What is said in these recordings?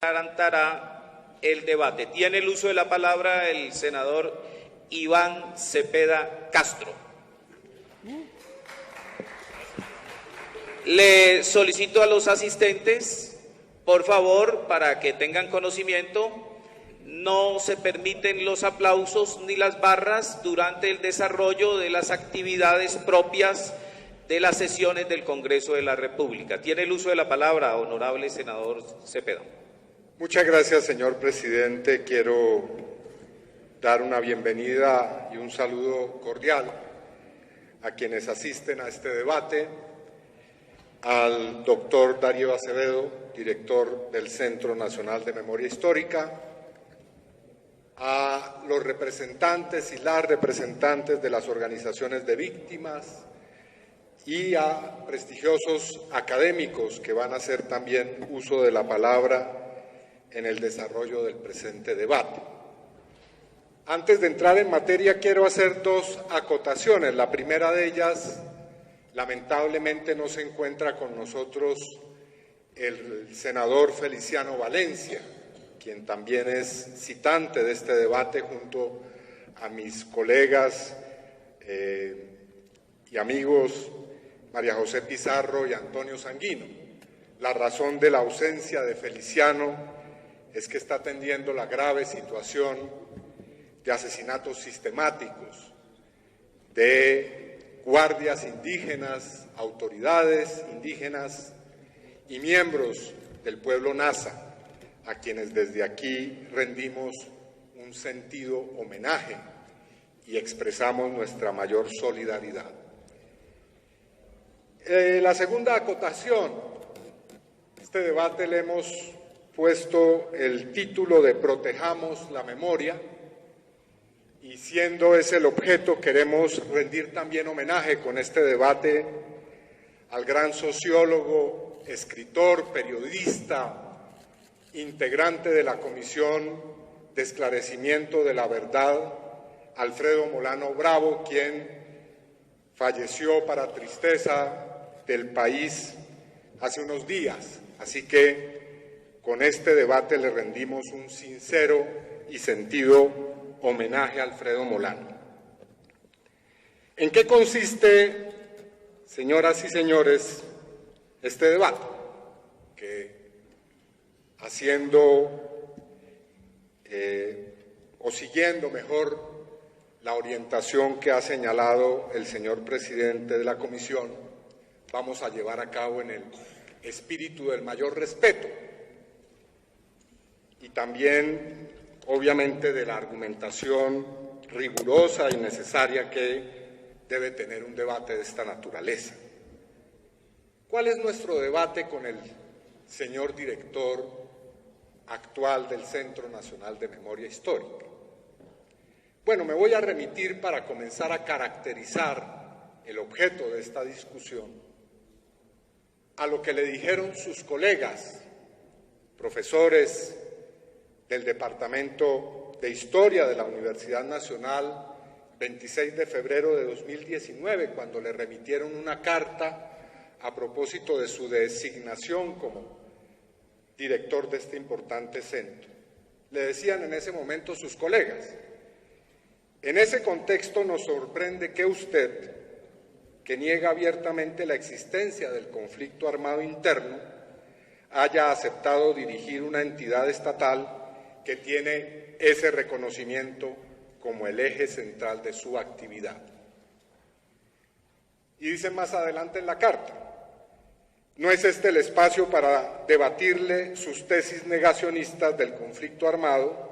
adelantará el debate. Tiene el uso de la palabra el senador Iván Cepeda Castro. Le solicito a los asistentes, por favor, para que tengan conocimiento, no se permiten los aplausos ni las barras durante el desarrollo de las actividades propias de las sesiones del Congreso de la República. Tiene el uso de la palabra, honorable senador Cepeda. Muchas gracias, señor presidente. Quiero dar una bienvenida y un saludo cordial a quienes asisten a este debate, al doctor Darío Acevedo, director del Centro Nacional de Memoria Histórica, a los representantes y las representantes de las organizaciones de víctimas y a prestigiosos académicos que van a hacer también uso de la palabra en el desarrollo del presente debate. Antes de entrar en materia, quiero hacer dos acotaciones. La primera de ellas, lamentablemente no se encuentra con nosotros el senador Feliciano Valencia, quien también es citante de este debate junto a mis colegas y amigos María José Pizarro y Antonio Sanguino. La razón de la ausencia de Feliciano es que está atendiendo la grave situación de asesinatos sistemáticos de guardias indígenas, autoridades indígenas y miembros del pueblo Nasa, a quienes desde aquí rendimos un sentido homenaje y expresamos nuestra mayor solidaridad. La segunda acotación, este debate le hemos puesto el título de Protejamos la Memoria, y siendo ese el objeto, queremos rendir también homenaje con este debate al gran sociólogo, escritor, periodista, integrante de la Comisión de Esclarecimiento de la Verdad, Alfredo Molano Bravo, quien falleció para tristeza del país hace unos días. Así que con este debate le rendimos un sincero y sentido homenaje a Alfredo Molano. ¿En qué consiste, señoras y señores, este debate? Que haciendo o siguiendo mejor la orientación que ha señalado el señor presidente de la comisión, vamos a llevar a cabo en el espíritu del mayor respeto y también, obviamente, de la argumentación rigurosa y necesaria que debe tener un debate de esta naturaleza. ¿Cuál es nuestro debate con el señor director actual del Centro Nacional de Memoria Histórica? Bueno, me voy a remitir para comenzar a caracterizar el objeto de esta discusión a lo que le dijeron sus colegas, profesores del Departamento de Historia de la Universidad Nacional, 26 de febrero de 2019, cuando le remitieron una carta a propósito de su designación como director de este importante centro. Le decían en ese momento sus colegas: en ese contexto nos sorprende que usted, que niega abiertamente la existencia del conflicto armado interno, haya aceptado dirigir una entidad estatal que tiene ese reconocimiento como el eje central de su actividad. Y dice más adelante en la carta: no es este el espacio para debatirle sus tesis negacionistas del conflicto armado,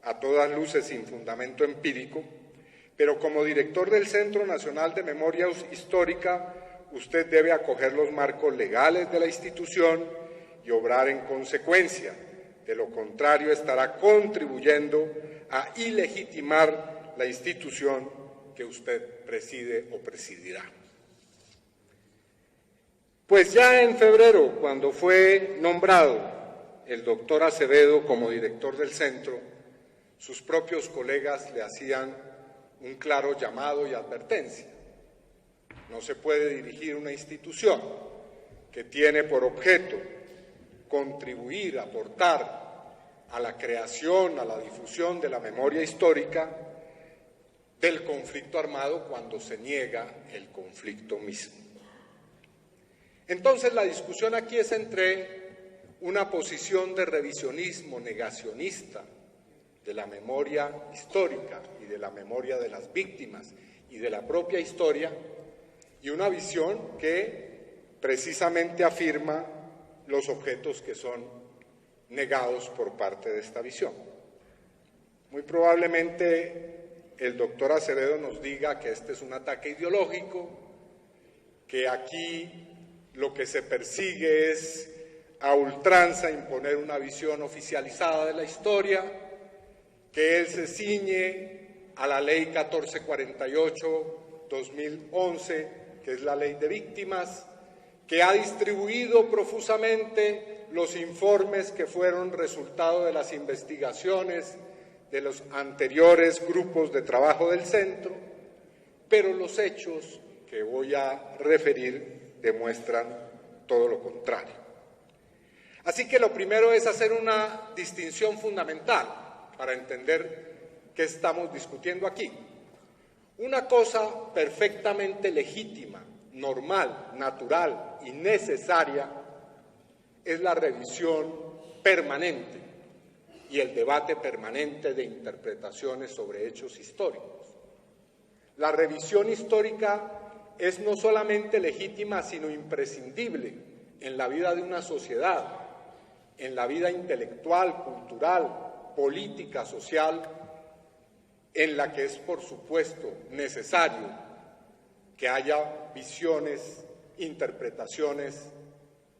a todas luces sin fundamento empírico, pero como director del Centro Nacional de Memoria Histórica, usted debe acoger los marcos legales de la institución y obrar en consecuencia. De lo contrario, estará contribuyendo a ilegitimar la institución que usted preside o presidirá. Pues ya en febrero, cuando fue nombrado el doctor Acevedo como director del centro, sus propios colegas le hacían un claro llamado y advertencia. No se puede dirigir una institución que tiene por objeto contribuir, aportar a la creación, a la difusión de la memoria histórica del conflicto armado cuando se niega el conflicto mismo. Entonces la discusión aquí es entre una posición de revisionismo negacionista de la memoria histórica y de la memoria de las víctimas y de la propia historia, y una visión que precisamente afirma los objetos que son negados por parte de esta visión. Muy probablemente el doctor Acevedo nos diga que este es un ataque ideológico, que aquí lo que se persigue es a ultranza imponer una visión oficializada de la historia, que él se ciñe a la ley 1448-2011, que es la ley de víctimas, que ha distribuido profusamente los informes que fueron resultado de las investigaciones de los anteriores grupos de trabajo del centro, pero los hechos que voy a referir demuestran todo lo contrario. Así que lo primero es hacer una distinción fundamental para entender qué estamos discutiendo aquí. Una cosa perfectamente legítima, normal, natural y necesaria es la revisión permanente y el debate permanente de interpretaciones sobre hechos históricos. La revisión histórica es no solamente legítima, sino imprescindible en la vida de una sociedad, en la vida intelectual, cultural, política, social, en la que es, por supuesto, necesario que haya visiones, interpretaciones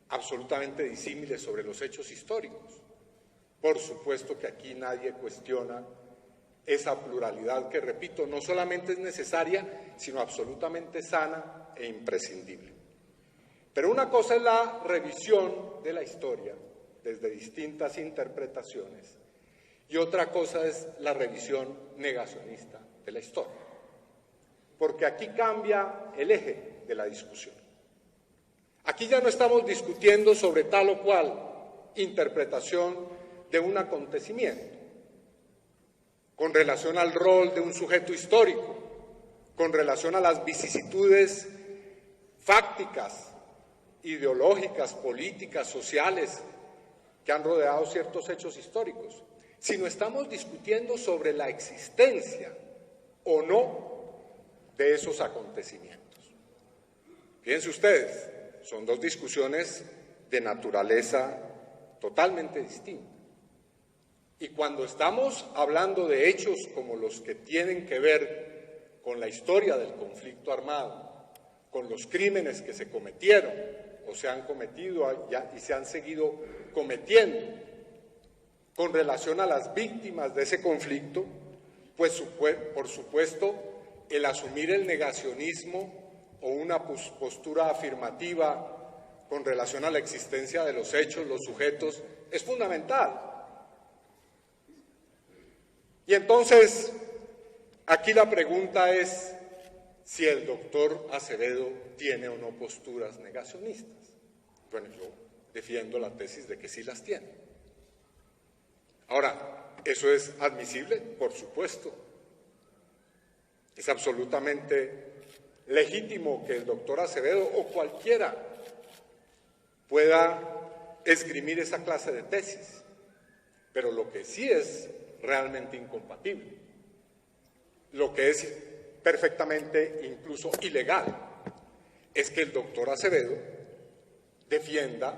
absolutamente disímiles sobre los hechos históricos. Por supuesto que aquí nadie cuestiona esa pluralidad que, repito, no solamente es necesaria, sino absolutamente sana e imprescindible. Pero una cosa es la revisión de la historia desde distintas interpretaciones y otra cosa es la revisión negacionista de la historia. Porque aquí cambia el eje de la discusión. Aquí ya no estamos discutiendo sobre tal o cual interpretación de un acontecimiento, con relación al rol de un sujeto histórico, con relación a las vicisitudes fácticas, ideológicas, políticas, sociales, que han rodeado ciertos hechos históricos, sino estamos discutiendo sobre la existencia o no de esos acontecimientos. Fíjense ustedes, son dos discusiones de naturaleza totalmente distinta. Y cuando estamos hablando de hechos como los que tienen que ver con la historia del conflicto armado, con los crímenes que se cometieron o se han cometido y se han seguido cometiendo, con relación a las víctimas de ese conflicto, pues por supuesto el asumir el negacionismo o una postura afirmativa con relación a la existencia de los hechos, los sujetos, es fundamental. Y entonces, aquí la pregunta es si el doctor Acevedo tiene o no posturas negacionistas. Bueno, yo defiendo la tesis de que sí las tiene. Ahora, ¿eso es admisible? Por supuesto. Es absolutamente legítimo que el doctor Acevedo o cualquiera pueda esgrimir esa clase de tesis, pero lo que sí es realmente incompatible, lo que es perfectamente incluso ilegal, es que el doctor Acevedo defienda,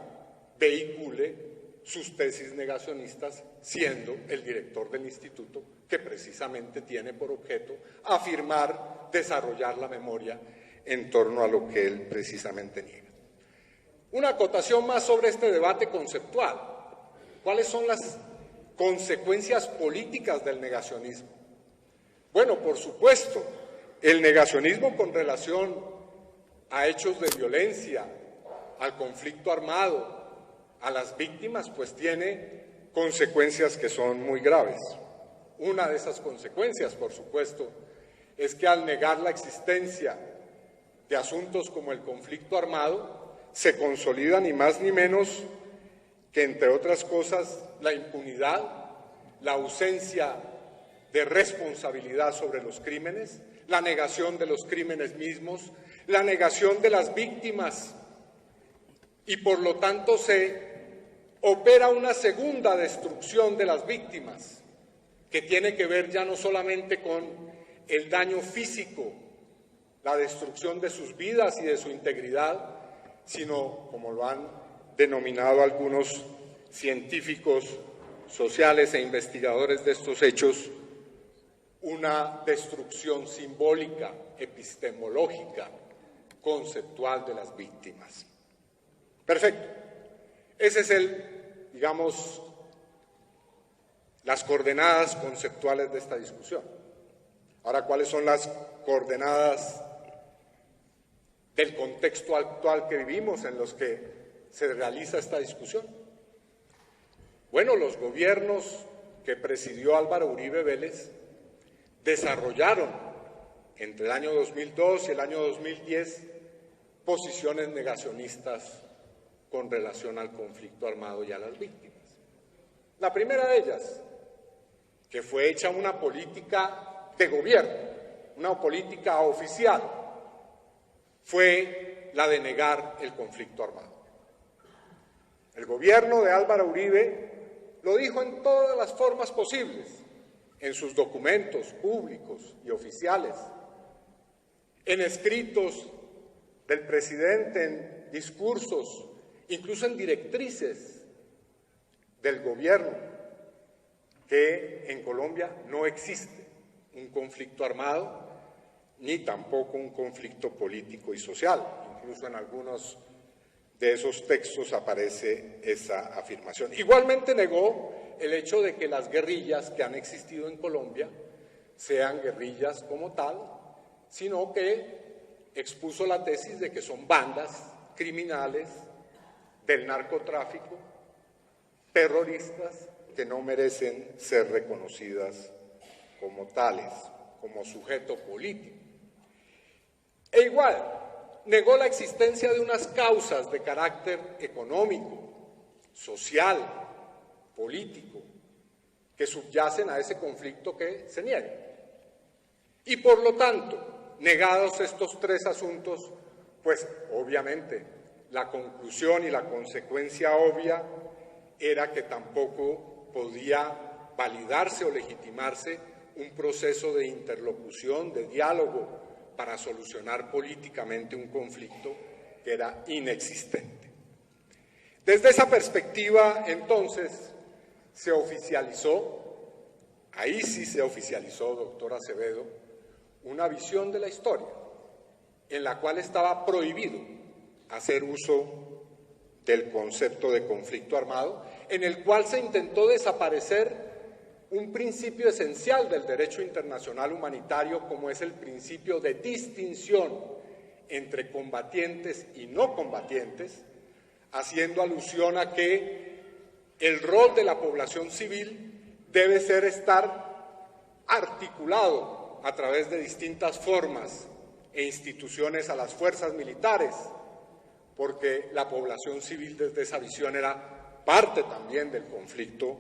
vehicule sus tesis negacionistas siendo el director del instituto que precisamente tiene por objeto afirmar, desarrollar la memoria en torno a lo que él precisamente niega. Una acotación más sobre este debate conceptual. ¿Cuáles son las consecuencias políticas del negacionismo? Bueno, por supuesto, el negacionismo con relación a hechos de violencia, al conflicto armado, a las víctimas, pues tiene consecuencias que son muy graves. Una de esas consecuencias, por supuesto, es que al negar la existencia de asuntos como el conflicto armado, se consolida ni más ni menos que, entre otras cosas, la impunidad, la ausencia de responsabilidad sobre los crímenes, la negación de los crímenes mismos, la negación de las víctimas, y por lo tanto se opera una segunda destrucción de las víctimas, que tiene que ver ya no solamente con el daño físico, la destrucción de sus vidas y de su integridad, sino, como lo han denominado algunos científicos sociales e investigadores de estos hechos, una destrucción simbólica, epistemológica, conceptual de las víctimas. Perfecto. Ese es digamos, las coordenadas conceptuales de esta discusión. Ahora, ¿cuáles son las coordenadas del contexto actual que vivimos en los que se realiza esta discusión? Bueno, los gobiernos que presidió Álvaro Uribe Vélez desarrollaron entre el año 2002 y el año 2010 posiciones negacionistas con relación al conflicto armado y a las víctimas. La primera de ellas, que fue hecha una política de gobierno, una política oficial, fue la de negar el conflicto armado. El gobierno de Álvaro Uribe lo dijo en todas las formas posibles, en sus documentos públicos y oficiales, en escritos del presidente, en discursos, incluso en directrices del gobierno, que en Colombia no existe un conflicto armado ni tampoco un conflicto político y social. Incluso en algunos de esos textos aparece esa afirmación. Igualmente negó el hecho de que las guerrillas que han existido en Colombia sean guerrillas como tal, sino que expuso la tesis de que son bandas criminales del narcotráfico, terroristas, que no merecen ser reconocidas como tales, como sujeto político. E igual, negó la existencia de unas causas de carácter económico, social, político, que subyacen a ese conflicto que se niega. Y por lo tanto, negados estos tres asuntos, pues obviamente la conclusión y la consecuencia obvia era que tampoco podía validarse o legitimarse un proceso de interlocución, de diálogo, para solucionar políticamente un conflicto que era inexistente. Desde esa perspectiva, entonces, se oficializó, ahí sí se oficializó, doctor Acevedo, una visión de la historia en la cual estaba prohibido hacer uso del concepto de conflicto armado, en el cual se intentó desaparecer un principio esencial del derecho internacional humanitario, como es el principio de distinción entre combatientes y no combatientes, haciendo alusión a que el rol de la población civil debe estar articulado a través de distintas formas e instituciones a las fuerzas militares, porque la población civil desde esa visión era parte también del conflicto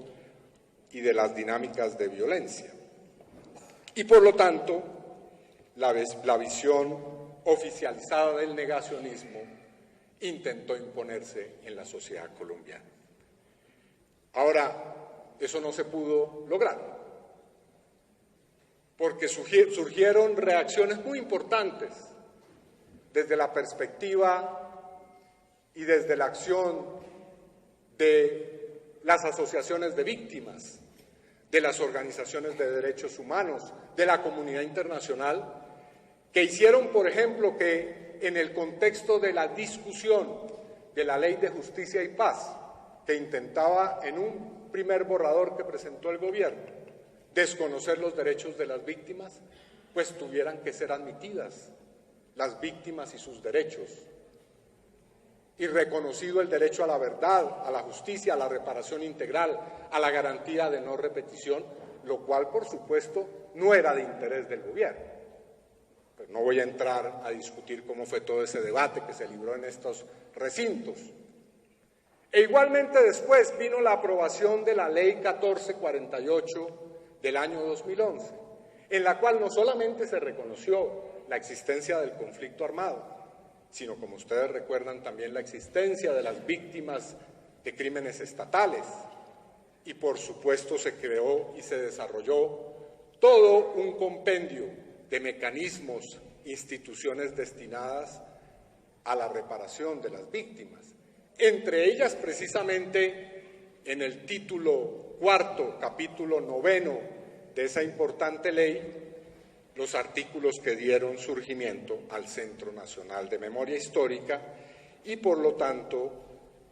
y de las dinámicas de violencia. Y por lo tanto, la visión oficializada del negacionismo intentó imponerse en la sociedad colombiana. Ahora, eso no se pudo lograr, porque surgieron reacciones muy importantes desde la perspectiva y desde la acción de las asociaciones de víctimas, de las organizaciones de derechos humanos, de la comunidad internacional, que hicieron, por ejemplo, que en el contexto de la discusión de la Ley de Justicia y Paz, que intentaba en un primer borrador que presentó el gobierno desconocer los derechos de las víctimas, pues tuvieran que ser admitidas las víctimas y sus derechos, y reconocido el derecho a la verdad, a la justicia, a la reparación integral, a la garantía de no repetición, lo cual, por supuesto, no era de interés del gobierno. Pero no voy a entrar a discutir cómo fue todo ese debate que se libró en estos recintos. E igualmente después vino la aprobación de la Ley 1448 del año 2011, en la cual no solamente se reconoció la existencia del conflicto armado, sino, como ustedes recuerdan, también la existencia de las víctimas de crímenes estatales. Y por supuesto se creó y se desarrolló todo un compendio de mecanismos, instituciones destinadas a la reparación de las víctimas. Entre ellas, precisamente, en el título cuarto, capítulo 9 de esa importante ley, los artículos que dieron surgimiento al Centro Nacional de Memoria Histórica y, por lo tanto,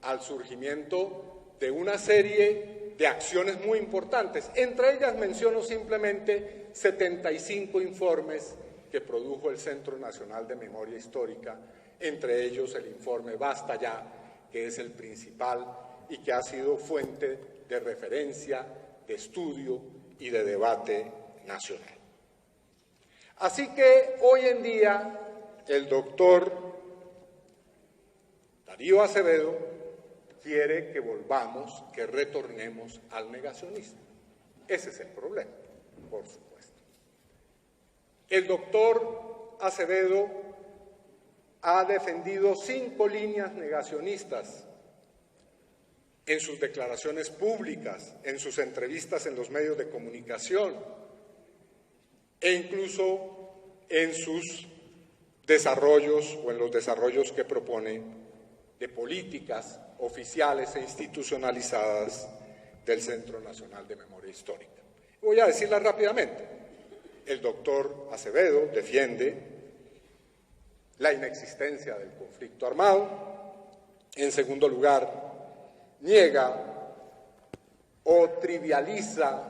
al surgimiento de una serie de acciones muy importantes. Entre ellas menciono simplemente 75 informes que produjo el Centro Nacional de Memoria Histórica, entre ellos el informe Basta Ya, que es el principal y que ha sido fuente de referencia, de estudio y de debate nacional. Así que hoy en día el doctor Darío Acevedo quiere que volvamos, que retornemos al negacionismo. Ese es el problema, por supuesto. El doctor Acevedo ha defendido 5 líneas negacionistas en sus declaraciones públicas, en sus entrevistas en los medios de comunicación e incluso en sus desarrollos o en los desarrollos que propone de políticas oficiales e institucionalizadas del Centro Nacional de Memoria Histórica. Voy a decirlas rápidamente. El doctor Acevedo defiende la inexistencia del conflicto armado. En segundo lugar, niega o trivializa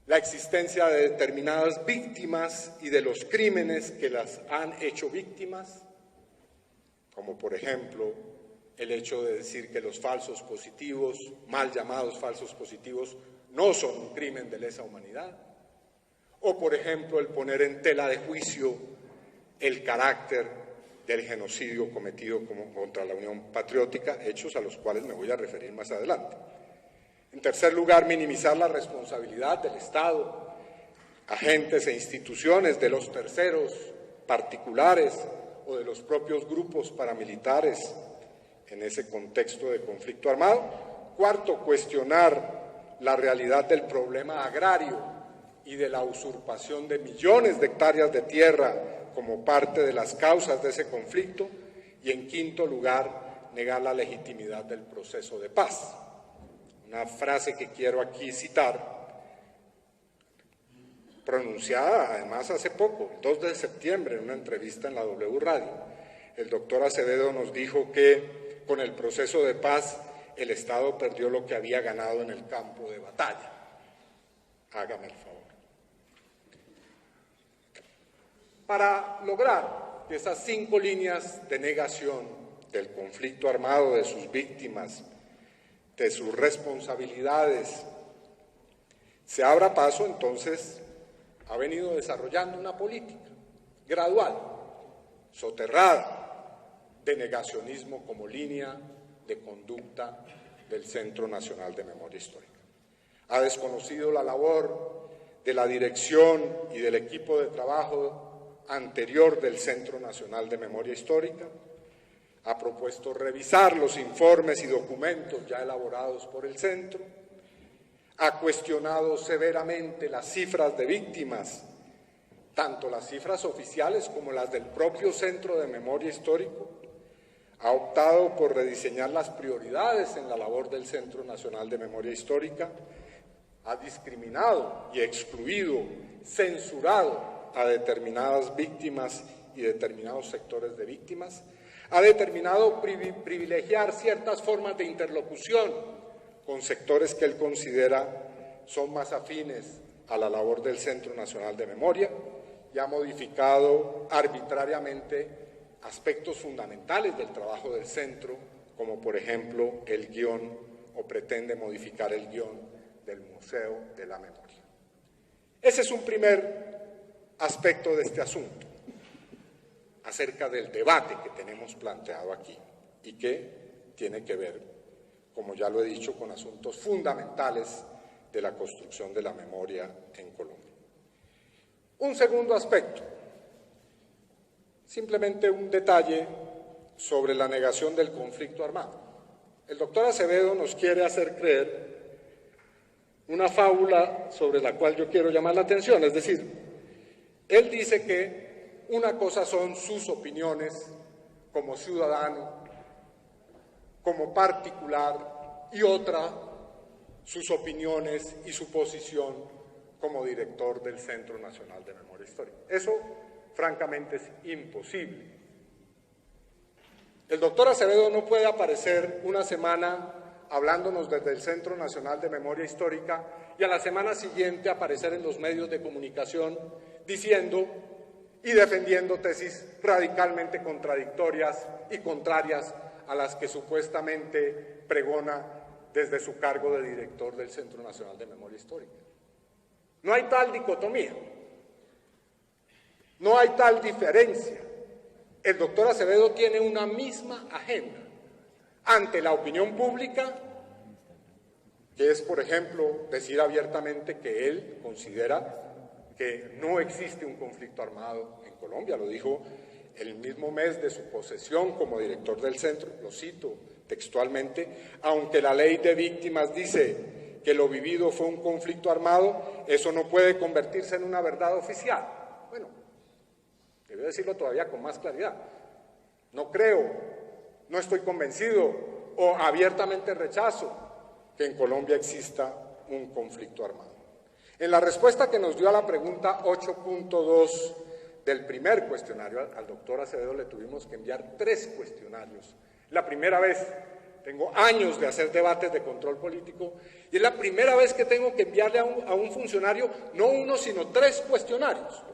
la existencia de determinadas víctimas y de los crímenes que las han hecho víctimas, como por ejemplo el hecho de decir que los falsos positivos, mal llamados falsos positivos, no son un crimen de lesa humanidad, o por ejemplo el poner en tela de juicio el carácter del genocidio cometido contra la Unión Patriótica, hechos a los cuales me voy a referir más adelante. En tercer lugar, minimizar la responsabilidad del Estado, agentes e instituciones, de los terceros particulares o de los propios grupos paramilitares en ese contexto de conflicto armado. Cuarto, cuestionar la realidad del problema agrario y de la usurpación de millones de hectáreas de tierra como parte de las causas de ese conflicto. Y en quinto lugar, negar la legitimidad del proceso de paz. Una frase que quiero aquí citar, pronunciada además hace poco, el 2 de septiembre, en una entrevista en la W Radio. El doctor Acevedo nos dijo que con el proceso de paz el Estado perdió lo que había ganado en el campo de batalla. Hágame el favor. Para lograr que esas 5 líneas de negación del conflicto armado, de sus víctimas, de sus responsabilidades, se abra paso, entonces ha venido desarrollando una política gradual, soterrada, de negacionismo como línea de conducta del Centro Nacional de Memoria Histórica. Ha desconocido la labor de la dirección y del equipo de trabajo anterior del Centro Nacional de Memoria Histórica, ha propuesto revisar los informes y documentos ya elaborados por el Centro, ha cuestionado severamente las cifras de víctimas, tanto las cifras oficiales como las del propio Centro de Memoria Histórico, ha optado por rediseñar las prioridades en la labor del Centro Nacional de Memoria Histórica, ha discriminado y excluido, censurado a determinadas víctimas y determinados sectores de víctimas, ha determinado privilegiar ciertas formas de interlocución con sectores que él considera son más afines a la labor del Centro Nacional de Memoria y ha modificado arbitrariamente aspectos fundamentales del trabajo del centro, como por ejemplo el guión, o pretende modificar el guión del Museo de la Memoria. Ese es un primer aspecto de este asunto, acerca del debate que tenemos planteado aquí y que tiene que ver, como ya lo he dicho, con asuntos fundamentales de la construcción de la memoria en Colombia. Un segundo aspecto, simplemente un detalle sobre la negación del conflicto armado. El doctor Acevedo nos quiere hacer creer una fábula sobre la cual yo quiero llamar la atención, es decir, él dice que una cosa son sus opiniones como ciudadano, como particular, y otra sus opiniones y su posición como director del Centro Nacional de Memoria Histórica. Eso, francamente, es imposible. El doctor Acevedo no puede aparecer una semana hablándonos desde el Centro Nacional de Memoria Histórica y a la semana siguiente aparecer en los medios de comunicación diciendo y defendiendo tesis radicalmente contradictorias y contrarias a las que supuestamente pregona desde su cargo de director del Centro Nacional de Memoria Histórica. No hay tal dicotomía, no hay tal diferencia. El doctor Acevedo tiene una misma agenda ante la opinión pública, que es, por ejemplo, decir abiertamente que él considera que no existe un conflicto armado en Colombia. Lo dijo el mismo mes de su posesión como director del centro, lo cito textualmente: aunque la ley de víctimas dice que lo vivido fue un conflicto armado, eso no puede convertirse en una verdad oficial. Bueno, debe decirlo todavía con más claridad. No creo, no estoy convencido o abiertamente rechazo que en Colombia exista un conflicto armado. En la respuesta que nos dio a la pregunta 8.2 del primer cuestionario, al doctor Acevedo le tuvimos que enviar 3 cuestionarios. La primera vez, tengo años de hacer debates de control político, y es la primera vez que tengo que enviarle a un funcionario no 1, sino 3 cuestionarios.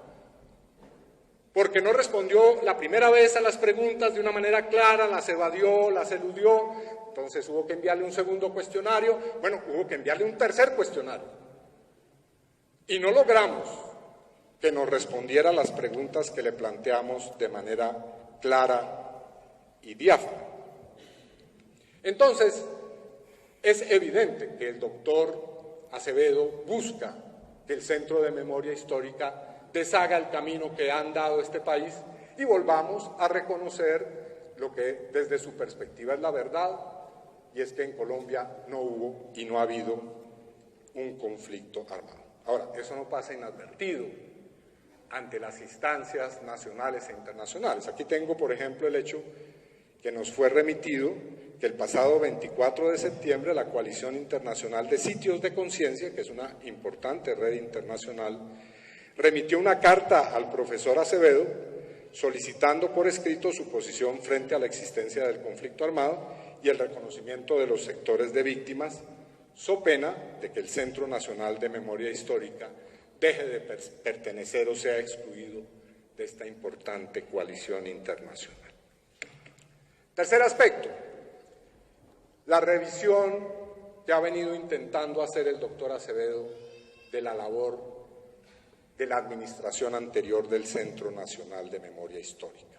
Porque no respondió la primera vez a las preguntas de una manera clara, las evadió, las eludió, entonces hubo que enviarle un segundo cuestionario, bueno, hubo que enviarle un tercer cuestionario. Y no logramos que nos respondiera las preguntas que le planteamos de manera clara y diáfana. Entonces, es evidente que el doctor Acevedo busca que el Centro de Memoria Histórica deshaga el camino que ha andado este país y volvamos a reconocer lo que desde su perspectiva es la verdad, y es que en Colombia no hubo y no ha habido un conflicto armado. Ahora, eso no pasa inadvertido ante las instancias nacionales e internacionales. Aquí tengo, por ejemplo, el hecho que nos fue remitido que el pasado 24 de septiembre la Coalición Internacional de Sitios de Conciencia, que es una importante red internacional, remitió una carta al profesor Acevedo solicitando por escrito su posición frente a la existencia del conflicto armado y el reconocimiento de los sectores de víctimas, so pena de que el Centro Nacional de Memoria Histórica deje de pertenecer o sea excluido de esta importante coalición internacional. Tercer aspecto, la revisión que ha venido intentando hacer el doctor Acevedo de la labor de la administración anterior del Centro Nacional de Memoria Histórica.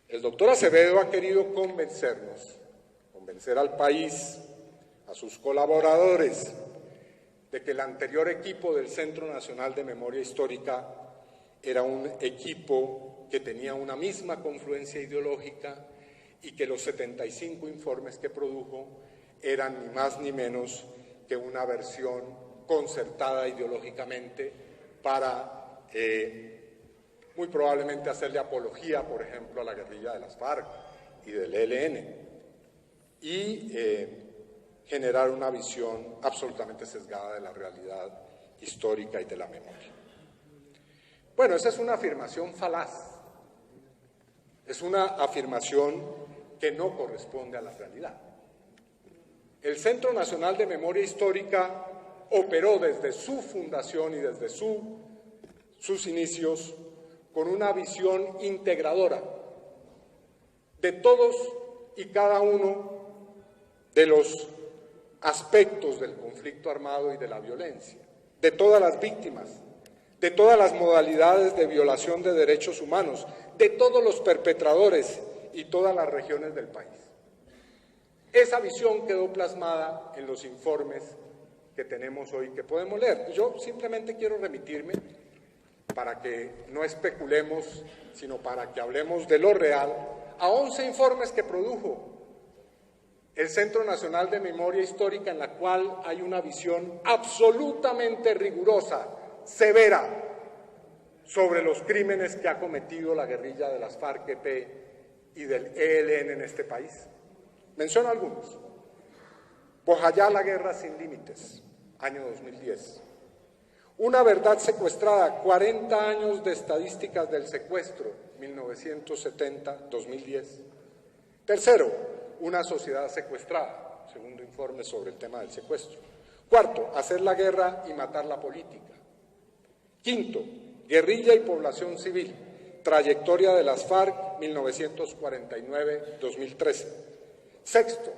El doctor Acevedo ha querido convencernos, convencer al país, a sus colaboradores, de que el anterior equipo del Centro Nacional de Memoria Histórica era un equipo que tenía una misma confluencia ideológica y que los 75 informes que produjo eran ni más ni menos que una versión concertada ideológicamente para muy probablemente hacerle apología, por ejemplo, a la guerrilla de las FARC y del ELN, y generar una visión absolutamente sesgada de la realidad histórica y de la memoria. Bueno, esa es una afirmación falaz, es una afirmación que no corresponde a la realidad. El Centro Nacional de Memoria Histórica operó desde su fundación y desde sus inicios con una visión integradora de todos y cada uno de los aspectos del conflicto armado y de la violencia, de todas las víctimas, de todas las modalidades de violación de derechos humanos, de todos los perpetradores y todas las regiones del país. Esa visión quedó plasmada en los informes que tenemos hoy que podemos leer. Yo simplemente quiero remitirme, para que no especulemos, sino para que hablemos de lo real, a 11 informes que produjo el Centro Nacional de Memoria Histórica, en la cual hay una visión absolutamente rigurosa, severa, sobre los crímenes que ha cometido la guerrilla de las FARC-EP y del ELN en este país. Menciono algunos. Bojayá, la guerra sin límites, año 2010. Una verdad secuestrada, 40 años de estadísticas del secuestro, 1970-2010. Tercero, una sociedad secuestrada, segundo informe sobre el tema del secuestro. Cuarto, hacer la guerra y matar la política. Quinto, guerrilla y población civil, trayectoria de las FARC, 1949-2013. Sexto,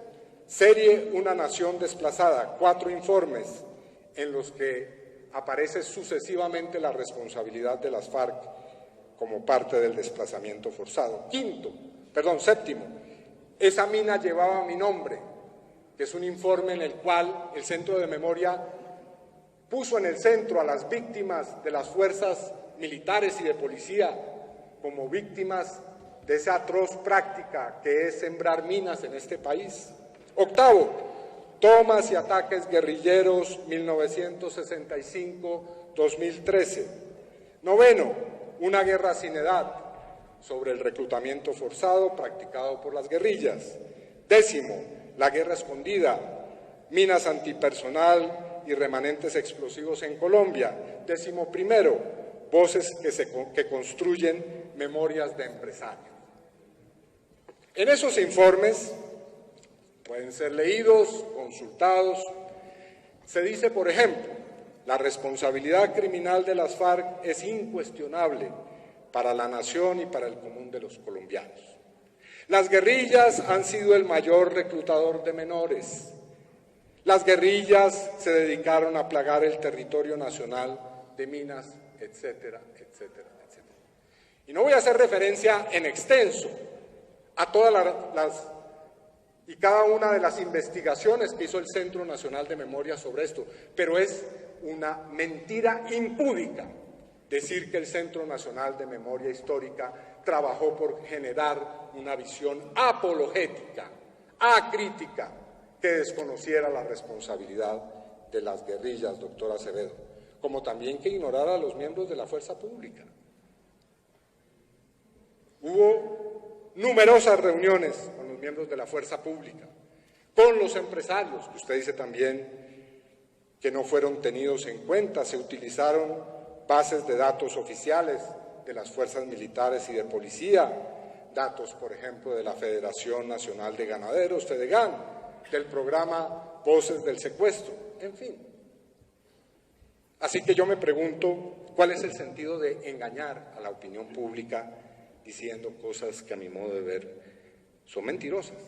serie Una nación desplazada, 4 informes en los que aparece sucesivamente la responsabilidad de las FARC como parte del desplazamiento forzado. Séptimo, Esa mina llevaba mi nombre, que es un informe en el cual el Centro de Memoria puso en el centro a las víctimas de las fuerzas militares y de policía como víctimas de esa atroz práctica que es sembrar minas en este país. Octavo, tomas y ataques guerrilleros 1965-2013. Noveno, una guerra sin edad sobre el reclutamiento forzado practicado por las guerrillas. Décimo, la guerra escondida, minas antipersonal y remanentes explosivos en Colombia. 11º, voces que construyen memorias de empresarios. En esos informes, pueden ser leídos, consultados, se dice, por ejemplo, la responsabilidad criminal de las FARC es incuestionable para la nación y para el común de los colombianos. Las guerrillas han sido el mayor reclutador de menores. Las guerrillas se dedicaron a plagar el territorio nacional de minas, etcétera, etcétera, etcétera. Y no voy a hacer referencia en extenso a todas y cada una de las investigaciones que hizo el Centro Nacional de Memoria sobre esto, pero es una mentira impúdica decir que el Centro Nacional de Memoria Histórica trabajó por generar una visión apologética, acrítica, que desconociera la responsabilidad de las guerrillas, doctora Acevedo, como también que ignorara a los miembros de la fuerza pública. Hubo numerosas reuniones con los miembros de la fuerza pública, con los empresarios, que usted dice también que no fueron tenidos en cuenta. Se utilizaron bases de datos oficiales de las fuerzas militares y de policía, datos, por ejemplo, de la Federación Nacional de Ganaderos, FEDEGAN, del programa Voces del Secuestro, en fin. Así que yo me pregunto, ¿cuál es el sentido de engañar a la opinión pública diciendo cosas que a mi modo de ver son mentirosas,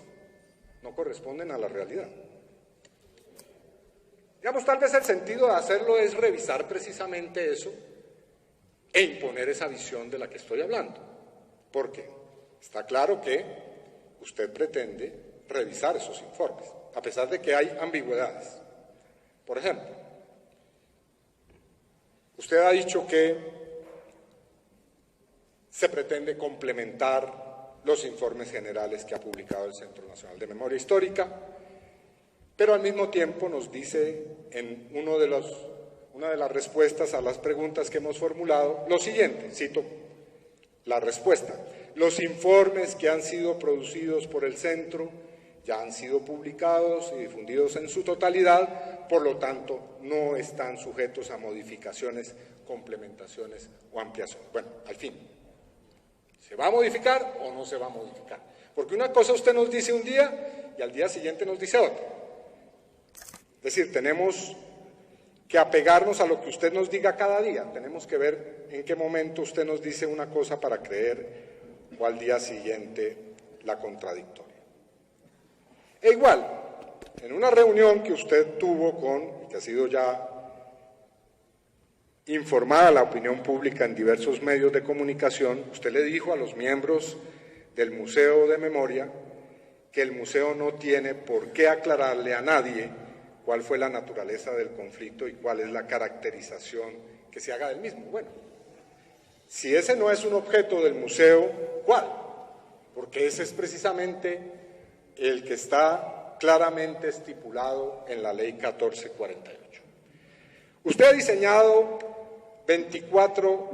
no corresponden a la realidad? Digamos, tal vez el sentido de hacerlo es revisar precisamente eso e imponer esa visión de la que estoy hablando. ¿Por qué? Está claro que usted pretende revisar esos informes, a pesar de que hay ambigüedades. Por ejemplo, usted ha dicho que se pretende complementar los informes generales que ha publicado el Centro Nacional de Memoria Histórica, pero al mismo tiempo nos dice en una de las respuestas a las preguntas que hemos formulado lo siguiente, cito la respuesta: los informes que han sido producidos por el Centro ya han sido publicados y difundidos en su totalidad, por lo tanto no están sujetos a modificaciones, complementaciones o ampliaciones. Bueno, al fin, ¿se va a modificar o no se va a modificar? Porque una cosa usted nos dice un día y al día siguiente nos dice otra. Es decir, tenemos que apegarnos a lo que usted nos diga cada día. Tenemos que ver en qué momento usted nos dice una cosa para creer o al día siguiente la contradictoria. E igual, en una reunión que usted tuvo y que ha sido ya informada la opinión pública en diversos medios de comunicación, usted le dijo a los miembros del Museo de Memoria que el museo no tiene por qué aclararle a nadie cuál fue la naturaleza del conflicto y cuál es la caracterización que se haga del mismo. Bueno, si ese no es un objeto del museo, ¿cuál? Porque ese es precisamente el que está claramente estipulado en la Ley 1448. Usted ha diseñado 24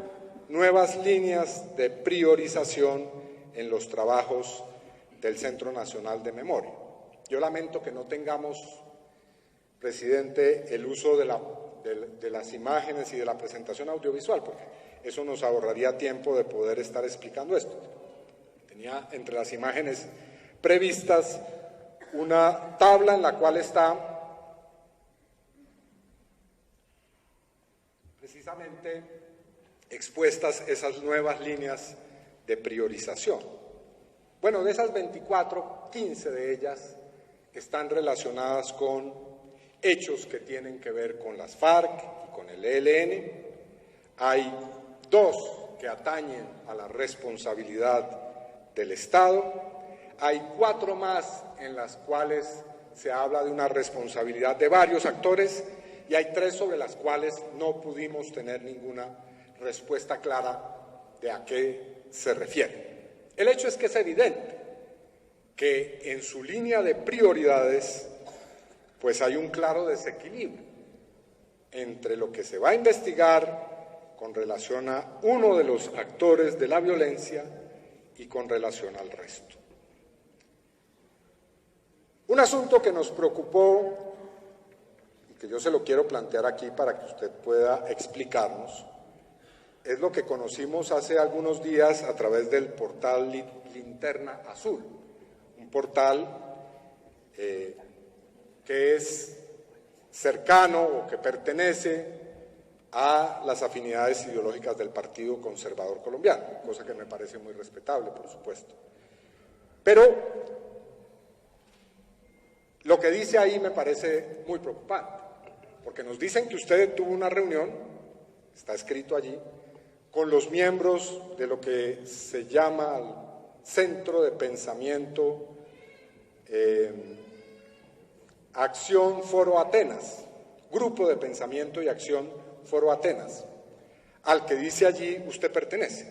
nuevas líneas de priorización en los trabajos del Centro Nacional de Memoria. Yo lamento que no tengamos, presidente, el uso de las imágenes y de la presentación audiovisual, porque eso nos ahorraría tiempo de poder estar explicando esto. Tenía entre las imágenes previstas una tabla en la cual está precisamente expuestas esas nuevas líneas de priorización. Bueno, de esas 24, 15 de ellas están relacionadas con hechos que tienen que ver con las FARC y con el ELN. Hay 2 que atañen a la responsabilidad del Estado. Hay 4 más en las cuales se habla de una responsabilidad de varios actores y hay 3 sobre las cuales no pudimos tener ninguna respuesta clara de a qué se refiere. El hecho es que es evidente que en su línea de prioridades pues hay un claro desequilibrio entre lo que se va a investigar con relación a uno de los actores de la violencia y con relación al resto. Un asunto que nos preocupó y que yo se lo quiero plantear aquí para que usted pueda explicarnos es lo que conocimos hace algunos días a través del portal Linterna Azul, un portal que es cercano o que pertenece a las afinidades ideológicas del Partido Conservador Colombiano, cosa que me parece muy respetable, por supuesto. Pero lo que dice ahí me parece muy preocupante, porque nos dicen que usted tuvo una reunión, está escrito allí, con los miembros de lo que se llama el Centro de Pensamiento Acción Foro Atenas, Grupo de Pensamiento y Acción Foro Atenas, al que dice allí usted pertenece.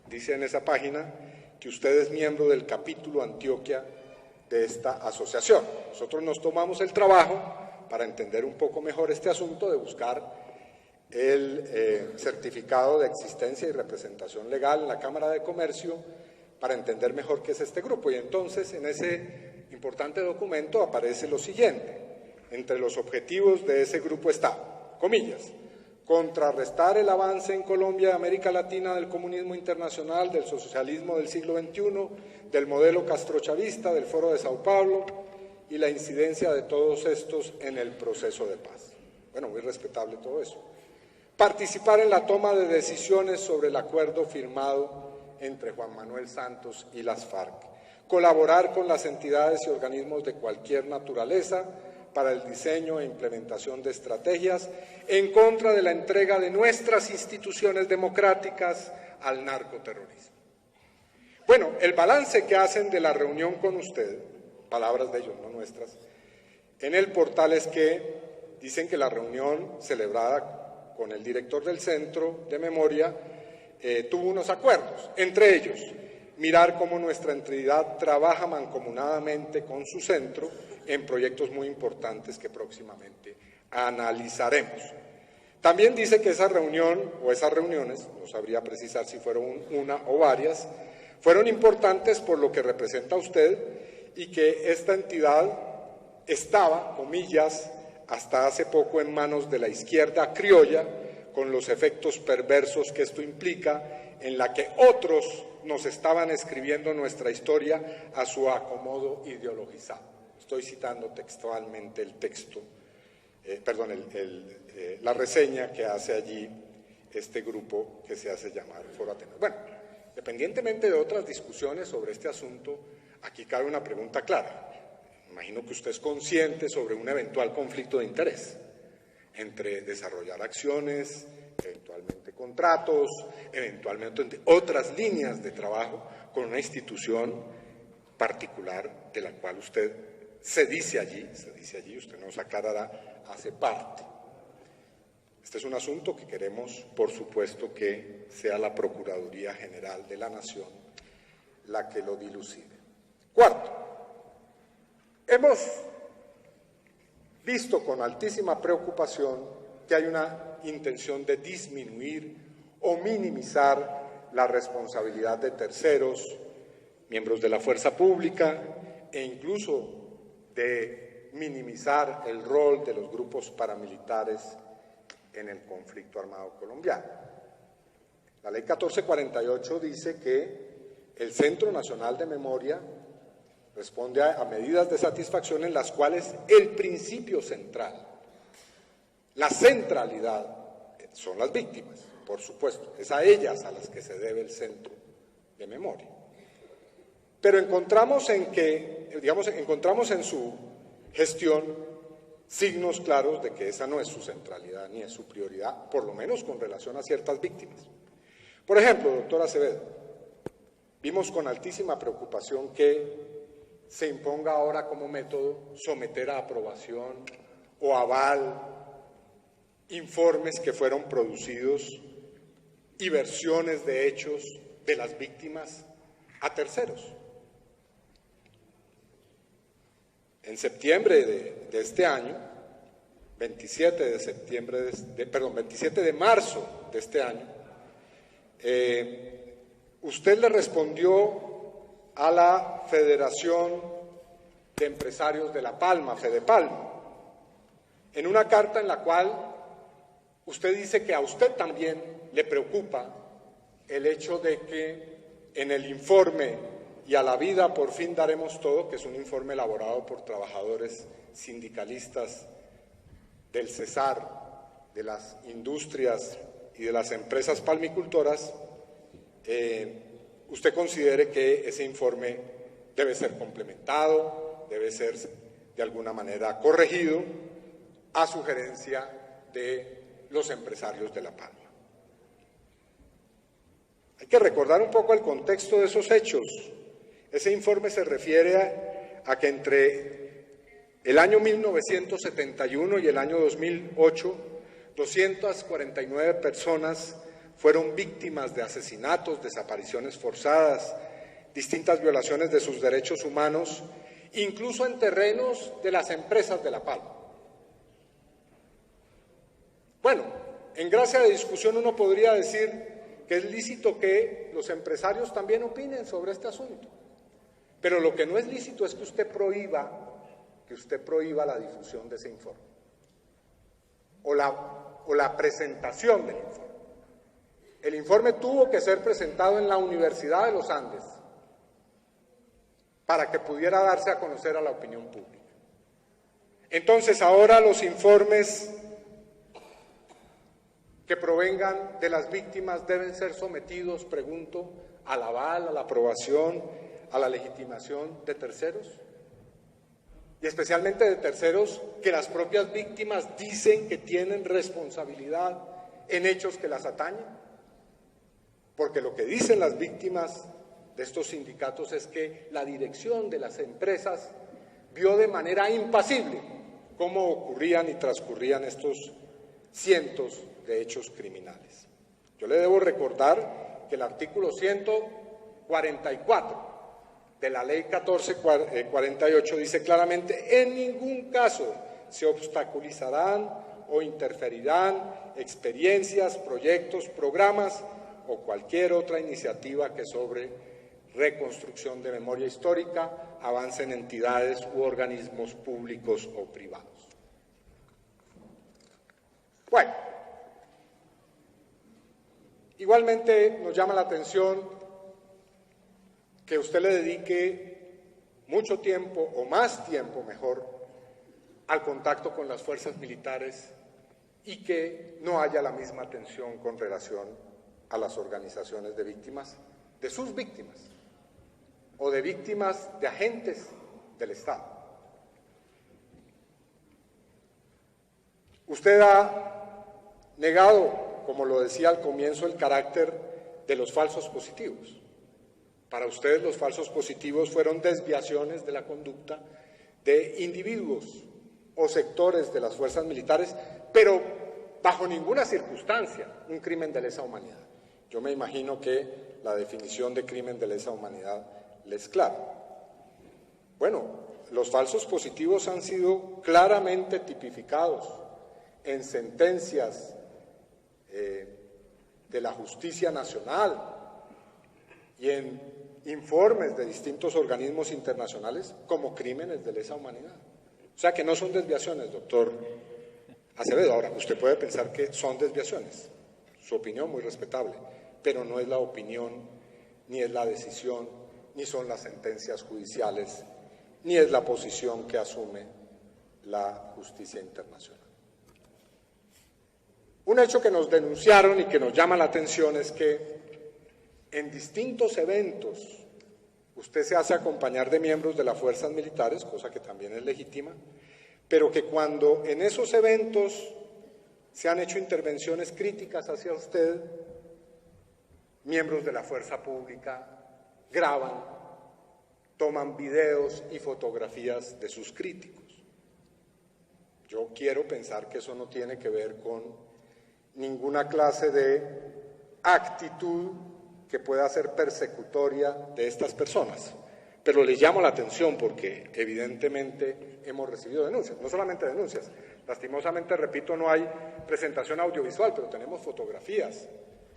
Dice en esa página que usted es miembro del capítulo Antioquia de esta asociación. Nosotros nos tomamos el trabajo para entender un poco mejor este asunto de buscar el certificado de existencia y representación legal en la Cámara de Comercio para entender mejor qué es este grupo. Y entonces en ese importante documento aparece lo siguiente: entre los objetivos de ese grupo está, comillas, contrarrestar el avance en Colombia y América Latina del comunismo internacional, del socialismo del siglo XXI, del modelo castrochavista, del Foro de Sao Paulo y la incidencia de todos estos en el proceso de paz. Bueno, muy respetable todo eso. Participar en la toma de decisiones sobre el acuerdo firmado entre Juan Manuel Santos y las FARC. Colaborar con las entidades y organismos de cualquier naturaleza para el diseño e implementación de estrategias en contra de la entrega de nuestras instituciones democráticas al narcoterrorismo. Bueno, el balance que hacen de la reunión con usted, palabras de ellos, no nuestras, en el portal es que dicen que la reunión celebrada con el director del Centro de Memoria tuvo unos acuerdos, entre ellos mirar cómo nuestra entidad trabaja mancomunadamente con su centro en proyectos muy importantes que próximamente analizaremos. También dice que esa reunión o esas reuniones, no sabría precisar si fueron una o varias, fueron importantes por lo que representa usted y que esta entidad estaba, comillas, hasta hace poco en manos de la izquierda criolla, con los efectos perversos que esto implica, en la que otros nos estaban escribiendo nuestra historia a su acomodo ideologizado. Estoy citando textualmente el texto, la reseña que hace allí este grupo que se hace llamar Foro Atenas. Bueno, independientemente de otras discusiones sobre este asunto, aquí cabe una pregunta clara. Imagino que usted es consciente sobre un eventual conflicto de interés entre desarrollar acciones, eventualmente contratos, eventualmente otras líneas de trabajo con una institución particular de la cual usted se dice allí, usted nos aclarará, hace parte. Este es un asunto que queremos, por supuesto, que sea la Procuraduría General de la Nación la que lo dilucide. Cuarto, hemos visto con altísima preocupación que hay una intención de disminuir o minimizar la responsabilidad de terceros, miembros de la fuerza pública, e incluso de minimizar el rol de los grupos paramilitares en el conflicto armado colombiano. La Ley 1448 dice que el Centro Nacional de Memoria responde a medidas de satisfacción en las cuales el principio central, la centralidad, son las víctimas, por supuesto, es a ellas a las que se debe el Centro de Memoria. Pero encontramos en su gestión signos claros de que esa no es su centralidad ni es su prioridad, por lo menos con relación a ciertas víctimas. Por ejemplo, doctora Acevedo, vimos con altísima preocupación que se imponga ahora como método someter a aprobación o aval informes que fueron producidos y versiones de hechos de las víctimas a terceros. En septiembre de este año, 27 de marzo de este año, usted le respondió a la Federación de Empresarios de La Palma, Fedepalma, en una carta en la cual usted dice que a usted también le preocupa el hecho de que en el informe Y a la vida por fin daremos todo, que es un informe elaborado por trabajadores sindicalistas del Cesar, de las industrias y de las empresas palmicultoras, usted considere que ese informe debe ser complementado, debe ser de alguna manera corregido a sugerencia de los empresarios de La Palma. Hay que recordar un poco el contexto de esos hechos. Ese informe se refiere a que entre el año 1971 y el año 2008, 249 personas fueron víctimas de asesinatos, desapariciones forzadas, distintas violaciones de sus derechos humanos, incluso en terrenos de las empresas de La Palma. Bueno, en gracia de discusión uno podría decir que es lícito que los empresarios también opinen sobre este asunto. Pero lo que no es lícito es que usted prohíba la difusión de ese informe o la presentación del informe. El informe tuvo que ser presentado en la Universidad de los Andes para que pudiera darse a conocer a la opinión pública. Entonces, ahora los informes que provengan de las víctimas deben ser sometidos, pregunto, al aval, a la aprobación, a la legitimación de terceros, y especialmente de terceros que las propias víctimas dicen que tienen responsabilidad en hechos que las atañen, porque lo que dicen las víctimas de estos sindicatos es que la dirección de las empresas vio de manera impasible cómo ocurrían y transcurrían estos cientos de hechos criminales. Yo le debo recordar que el artículo 144 de la Ley 1448 dice claramente: en ningún caso se obstaculizarán o interferirán experiencias, proyectos, programas o cualquier otra iniciativa que sobre reconstrucción de memoria histórica avance en entidades u organismos públicos o privados. Bueno, igualmente nos llama la atención que usted le dedique mucho tiempo, o más tiempo mejor, al contacto con las fuerzas militares y que no haya la misma atención con relación a las organizaciones de víctimas, de sus víctimas, o de víctimas de agentes del Estado. Usted ha negado, como lo decía al comienzo, el carácter de los falsos positivos. Para ustedes los falsos positivos fueron desviaciones de la conducta de individuos o sectores de las fuerzas militares, pero bajo ninguna circunstancia un crimen de lesa humanidad. Yo me imagino que la definición de crimen de lesa humanidad les es clara. Bueno, los falsos positivos han sido claramente tipificados en sentencias de la justicia nacional y en informes de distintos organismos internacionales como crímenes de lesa humanidad. O sea que no son desviaciones, doctor Acevedo. Ahora, usted puede pensar que son desviaciones, su opinión muy respetable, pero no es la opinión, ni es la decisión, ni son las sentencias judiciales, ni es la posición que asume la justicia internacional. Un hecho que nos denunciaron y que nos llama la atención es que en distintos eventos usted se hace acompañar de miembros de las fuerzas militares, cosa que también es legítima, pero que cuando en esos eventos se han hecho intervenciones críticas hacia usted, miembros de la fuerza pública graban, toman videos y fotografías de sus críticos. Yo quiero pensar que eso no tiene que ver con ninguna clase de actitud que pueda ser persecutoria de estas personas, pero les llamo la atención porque evidentemente hemos recibido denuncias, no solamente denuncias, lastimosamente, repito, no hay presentación audiovisual, pero tenemos fotografías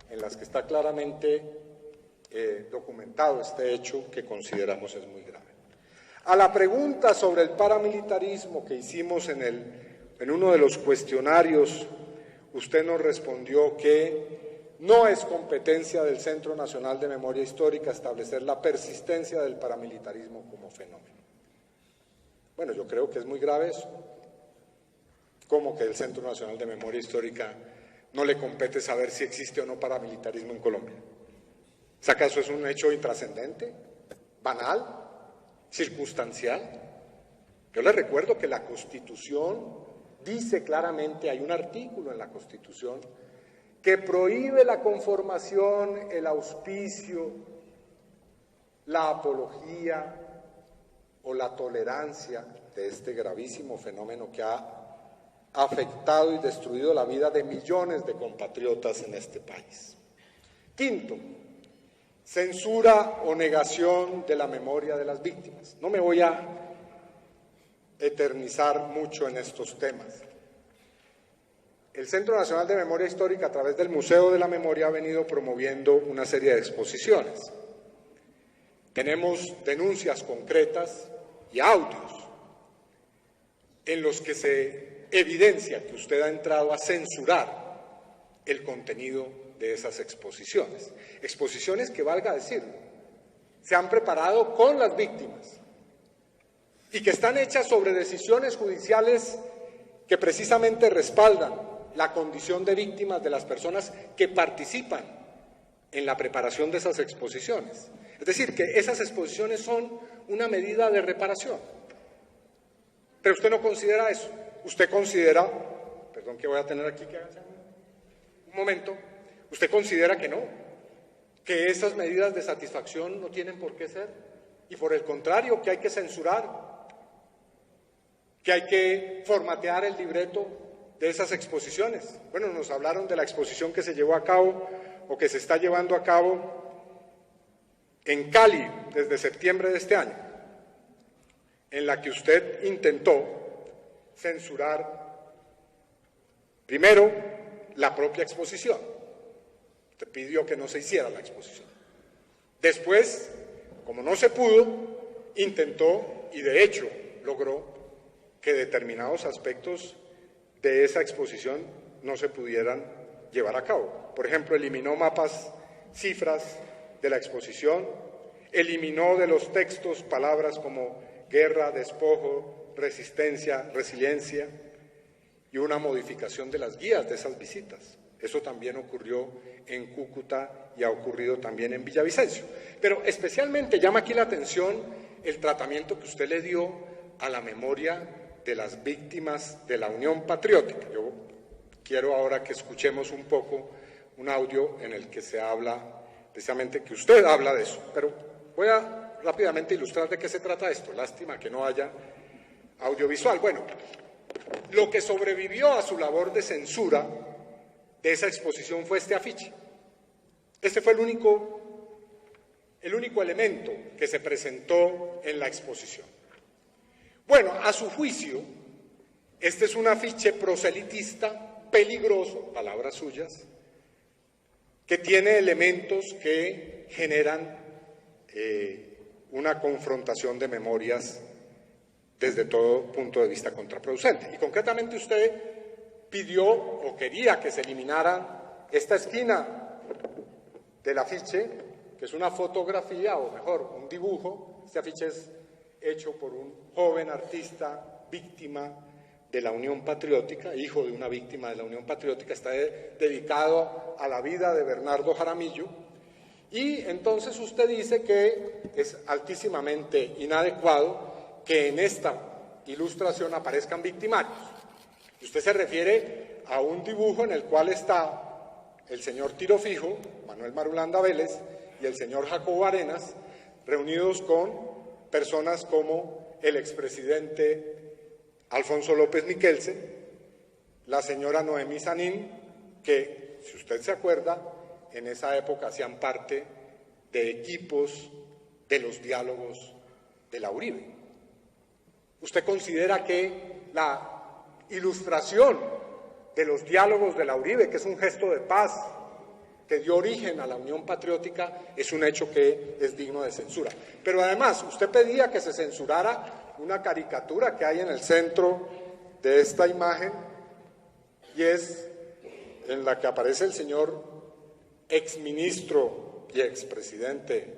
en las que está claramente documentado este hecho que consideramos es muy grave. A la pregunta sobre el paramilitarismo que hicimos en uno de los cuestionarios, usted nos respondió que no es competencia del Centro Nacional de Memoria Histórica establecer la persistencia del paramilitarismo como fenómeno. Bueno, yo creo que es muy grave eso. ¿Cómo que el Centro Nacional de Memoria Histórica no le compete saber si existe o no paramilitarismo en Colombia? ¿Acaso es un hecho intrascendente, banal, circunstancial? Yo les recuerdo que la Constitución dice claramente, hay un artículo en la Constitución que prohíbe la conformación, el auspicio, la apología o la tolerancia de este gravísimo fenómeno que ha afectado y destruido la vida de millones de compatriotas en este país. Quinto, censura o negación de la memoria de las víctimas. No me voy a eternizar mucho en estos temas. El Centro Nacional de Memoria Histórica, a través del Museo de la Memoria, ha venido promoviendo una serie de exposiciones. Tenemos denuncias concretas y audios en los que se evidencia que usted ha entrado a censurar el contenido de esas exposiciones. Exposiciones que, valga decirlo, se han preparado con las víctimas y que están hechas sobre decisiones judiciales que precisamente respaldan la condición de víctimas de las personas que participan en la preparación de esas exposiciones. Es decir, que esas exposiciones son una medida de reparación. Pero usted no considera eso. Usted considera, perdón que voy a tener aquí que hacer un momento, usted considera que no, que esas medidas de satisfacción no tienen por qué ser, y por el contrario, que hay que censurar, que hay que formatear el libreto de esas exposiciones. Bueno, nos hablaron de la exposición que se llevó a cabo o que se está llevando a cabo en Cali desde septiembre de este año, en la que usted intentó censurar primero la propia exposición. Usted pidió que no se hiciera la exposición. Después, como no se pudo, intentó y de hecho logró que determinados aspectos de esa exposición no se pudieran llevar a cabo. Por ejemplo, eliminó mapas, cifras de la exposición, eliminó de los textos palabras como guerra, despojo, resistencia, resiliencia y una modificación de las guías de esas visitas. Eso también ocurrió en Cúcuta y ha ocurrido también en Villavicencio. Pero especialmente llama aquí la atención el tratamiento que usted le dio a la memoria de las víctimas de la Unión Patriótica. Yo quiero ahora que escuchemos un poco un audio en el que se habla, precisamente que usted habla de eso, pero Voy a rápidamente ilustrar de qué se trata esto. Lástima que no haya audiovisual. Bueno, lo que sobrevivió a su labor de censura de esa exposición fue este afiche. Este fue el único elemento que se presentó en la exposición. Bueno, a su juicio, este es un afiche proselitista, peligroso, palabras suyas, que tiene elementos que generan una confrontación de memorias desde todo punto de vista contraproducente. Y concretamente usted pidió o quería que se eliminara esta esquina del afiche, que es una fotografía, o mejor, un dibujo. Este afiche es hecho por un joven artista víctima de la Unión Patriótica, hijo de una víctima de la Unión Patriótica, está dedicado a la vida de Bernardo Jaramillo, y entonces usted dice que es altísimamente inadecuado que en esta ilustración aparezcan victimarios. Y usted se refiere a un dibujo en el cual está el señor Tiro Fijo, Manuel Marulanda Vélez, y el señor Jacobo Arenas, reunidos con personas como el expresidente Alfonso López Miquelsen, la señora Noemí Sanín, que, si usted se acuerda, en esa época hacían parte de equipos de los diálogos de la Uribe. ¿Usted considera que la ilustración de los diálogos de la Uribe, que es un gesto de paz que dio origen a la Unión Patriótica, es un hecho que es digno de censura? Pero además, usted pedía que se censurara una caricatura que hay en el centro de esta imagen, y es en la que aparece el señor exministro y expresidente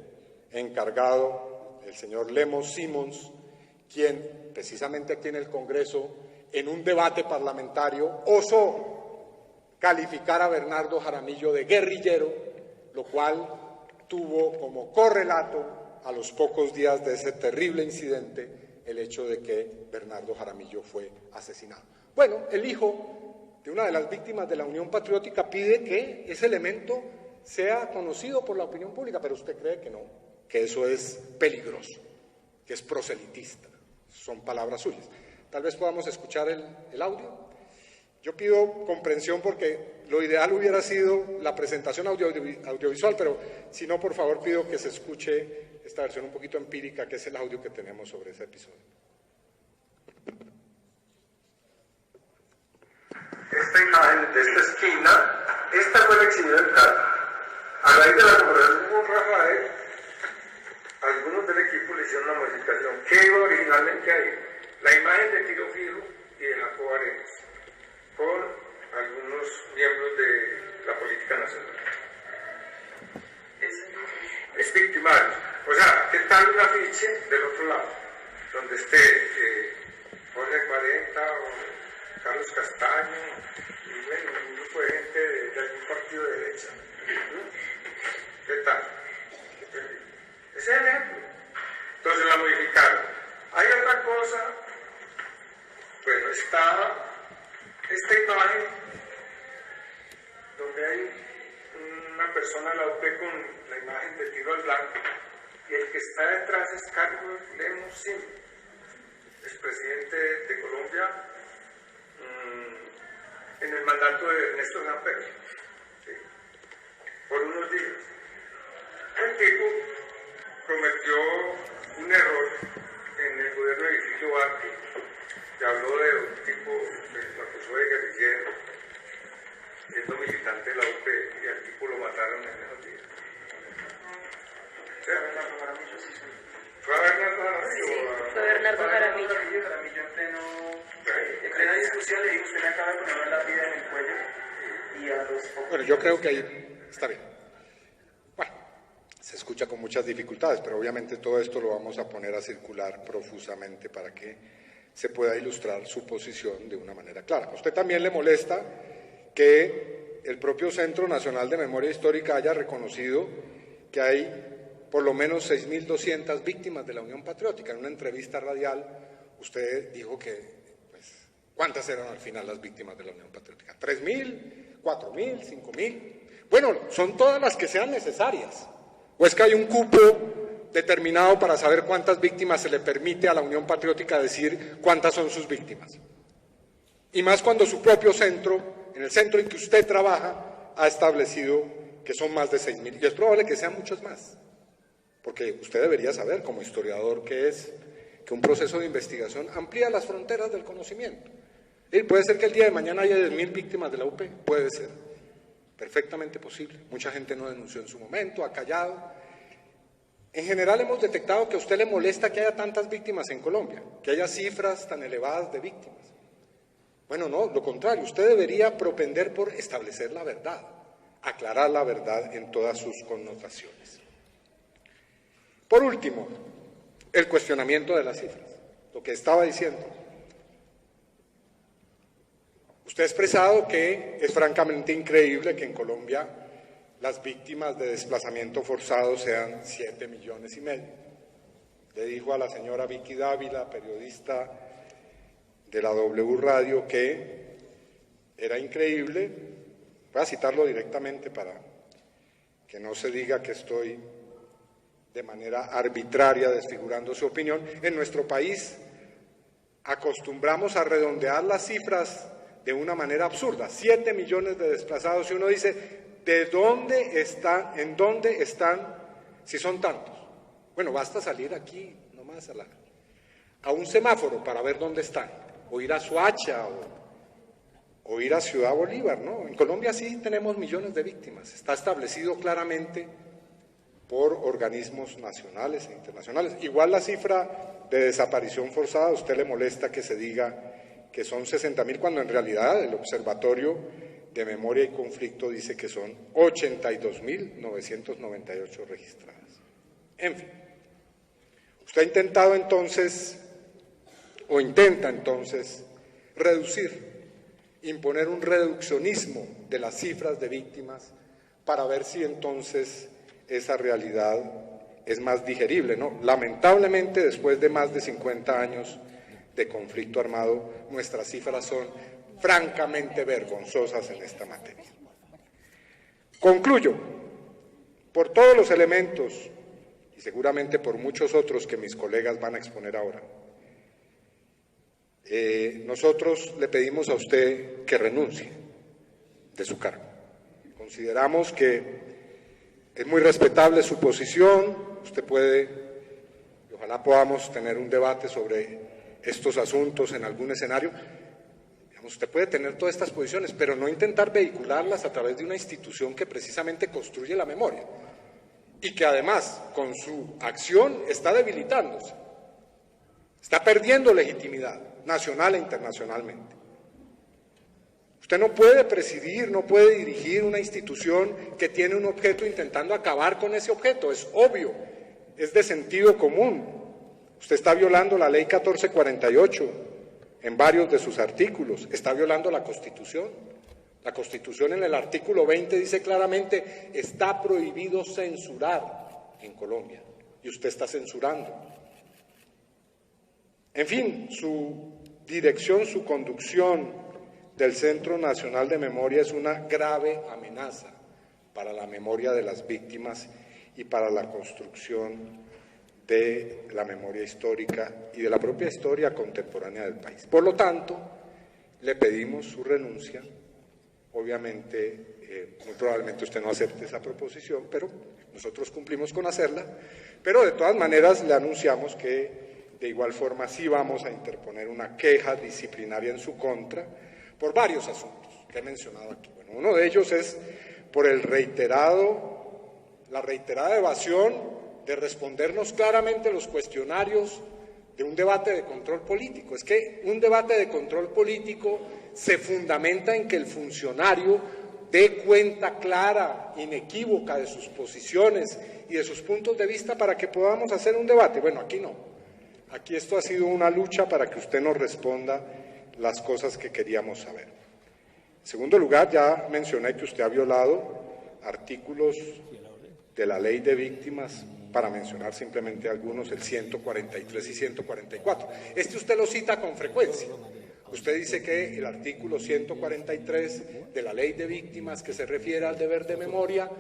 encargado, el señor Lemos Simons, quien precisamente aquí en el Congreso, en un debate parlamentario, osó calificar a Bernardo Jaramillo de guerrillero, lo cual tuvo como correlato a los pocos días de ese terrible incidente el hecho de que Bernardo Jaramillo fue asesinado. Bueno, el hijo de una de las víctimas de la Unión Patriótica pide que ese elemento sea conocido por la opinión pública, pero usted cree que no, que eso es peligroso, que es proselitista. Son palabras suyas. Tal vez podamos escuchar el audio. Yo pido comprensión porque lo ideal hubiera sido la presentación audiovisual, pero si no, por favor, pido que se escuche esta versión un poquito empírica, que es el audio que tenemos sobre ese episodio. Esta imagen de esta esquina, esta fue la exhibida en Cali. A raíz de la conversación con Rafael, algunos del equipo le hicieron una modificación. ¿Qué iba originalmente ahí? La imagen de Tiro Fijo y de Jacobo Arenas, con algunos miembros de la política nacional. Es victimario. O sea, ¿qué tal un afiche del otro lado? Donde esté Jorge 40 o Carlos Castaño y bueno, un grupo de gente de algún partido de derecha. ¿Qué tal? Ese es el ejemplo. Entonces la modificaron. Hay otra cosa. Bueno, está esta imagen donde hay una persona de la UP con la imagen de tiro al blanco, y el que está detrás es Carlos Lemos Simons, expresidente de Colombia en el mandato de Ernesto Samper, ¿sí? Por unos días. El tipo cometió un error en el gobierno de Edificio Duarte, que habló de un tipo que lo acusó de guerrillero, siendo militante de la UP, y al tipo lo mataron en esos días. ¿Fue Bernardo Jaramillo? Sí, sí. ¿Fue Bernardo Jaramillo? Sí, fue Bernardo Jaramillo. Jaramillo en plena discusión le dijo: usted me acaba de poner la vida en el cuello, y a los pocos... Bueno, yo creo que ahí está bien. Bueno, se escucha con muchas dificultades, pero obviamente todo esto lo vamos a poner a circular profusamente para que se pueda ilustrar su posición de una manera clara. ¿A usted también le molesta que el propio Centro Nacional de Memoria Histórica haya reconocido que hay por lo menos 6.200 víctimas de la Unión Patriótica? En una entrevista radial usted dijo que, pues, ¿cuántas eran al final las víctimas de la Unión Patriótica? ¿3.000? ¿4.000? ¿5.000? Bueno, son todas las que sean necesarias. ¿O es que hay un cupo determinado para saber cuántas víctimas se le permite a la Unión Patriótica decir cuántas son sus víctimas. Y más cuando su propio centro, en el centro en que usted trabaja, ha establecido que son más de 6.000. Y es probable que sean muchos más. Porque usted debería saber, como historiador, que es que un proceso de investigación amplía las fronteras del conocimiento. Y puede ser que el día de mañana haya 10.000 víctimas de la UP, puede ser, perfectamente posible. Mucha gente no denunció en su momento, ha callado. En general hemos detectado que a usted le molesta que haya tantas víctimas en Colombia, que haya cifras tan elevadas de víctimas. Bueno, no, lo contrario, usted debería propender por establecer la verdad, aclarar la verdad en todas sus connotaciones. Por último, el cuestionamiento de las cifras, lo que estaba diciendo. Usted ha expresado que es francamente increíble que en Colombia las víctimas de desplazamiento forzado sean 7,5 millones. Le dijo a la señora Vicky Dávila, periodista de la W Radio, que era increíble, voy a citarlo directamente para que no se diga que estoy de manera arbitraria desfigurando su opinión. En nuestro país acostumbramos a redondear las cifras de una manera absurda, 7 millones de desplazados, y uno dice, ¿de dónde están, en dónde están, si son tantos? Bueno, basta salir aquí nomás a un semáforo para ver dónde están, o ir a Soacha, o ir a Ciudad Bolívar, ¿no? En Colombia sí tenemos millones de víctimas, está establecido claramente por organismos nacionales e internacionales. Igual la cifra de desaparición forzada, a usted le molesta que se diga que son 60.000, cuando en realidad el Observatorio de Memoria y Conflicto dice que son 82.998 registradas. En fin, usted ha intentado entonces, o intenta entonces, imponer un reduccionismo de las cifras de víctimas para ver si entonces esa realidad es más digerible, ¿no? Lamentablemente, después de más de 50 años de conflicto armado, nuestras cifras son francamente vergonzosas en esta materia. Concluyo, por todos los elementos, y seguramente por muchos otros que mis colegas van a exponer ahora, nosotros le pedimos a usted que renuncie de su cargo. Consideramos que es muy respetable su posición, usted puede, y ojalá podamos tener un debate sobre estos asuntos en algún escenario. Digamos, usted puede tener todas estas posiciones, pero no intentar vehicularlas a través de una institución que precisamente construye la memoria y que además con su acción está debilitándose, está perdiendo legitimidad nacional e internacionalmente. Usted no puede presidir, no puede dirigir una institución que tiene un objeto intentando acabar con ese objeto, es obvio, es de sentido común. Usted está violando la Ley 1448 en varios de sus artículos, está violando la Constitución. La Constitución en el artículo 20 dice claramente, está prohibido censurar en Colombia, y usted está censurando. En fin, su dirección, su conducción del Centro Nacional de Memoria es una grave amenaza para la memoria de las víctimas y para la construcción de la memoria histórica y de la propia historia contemporánea del país. Por lo tanto, le pedimos su renuncia. Obviamente, muy probablemente usted no acepte esa proposición, pero nosotros cumplimos con hacerla. Pero de todas maneras le anunciamos que de igual forma sí vamos a interponer una queja disciplinaria en su contra por varios asuntos que he mencionado aquí. Bueno, uno de ellos es por la reiterada evasión de respondernos claramente los cuestionarios de un debate de control político. Es que un debate de control político se fundamenta en que el funcionario dé cuenta clara, inequívoca de sus posiciones y de sus puntos de vista para que podamos hacer un debate. Bueno, aquí no. Aquí esto ha sido una lucha para que usted nos responda las cosas que queríamos saber. En segundo lugar, ya mencioné que usted ha violado artículos de la Ley de Víctimas, para mencionar simplemente algunos, el 143 y 144. Usted lo cita con frecuencia. Usted dice que el artículo 143 de la Ley de Víctimas, que se refiere al deber de memoria,